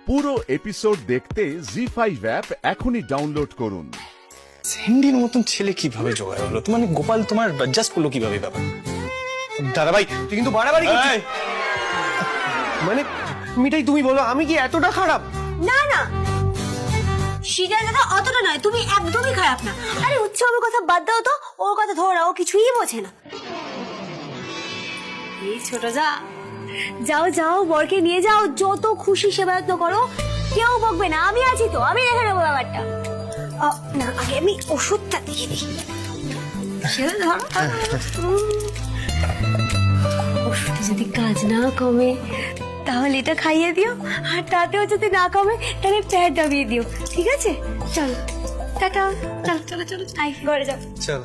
পুরো এপিসোড দেখতে জি5 অ্যাপ এখনই ডাউনলোড করুন। সেন্ডির মতন ছেলে কিভাবে জোগাড় হলো? মানে গোপাল তোমার অ্যাডজাস্ট করলো কিভাবে ব্যাপার? দাদা ভাই তুই কিন্তু বাড়াবাড়ি করছিস। মানে মিঠাই তুমি বলো আমি কি এতটা খারাপ? না না শিজার দাদা অতটা নয়, তুমি একদমই খারাপ না। আরে উৎসবের কথা বাদ দাও তো, ওর কথা ধরো না, ও কিছুই বোঝে না। এই ছোট যাও যাও বরকে নিয়ে যাও, যত খুশি সেবায়ত্ন করো, কেউ বকবে না, আমি আছি তো, আমি দেখে নেবো ব্যাপারটা। না আগে আমি ওষুধটা দিয়ে দিই। সেটা ধরো, ওষুধে যদি কাজ না কমে তাহলে এটা খাইয়ে দিও, আর তাতেও যদি না কমে তাহলে প্যাড দাবিয়ে দিও, ঠিক আছে? চলো টাটা, চলো চলো চলো, আই ঘরে যাও। চল।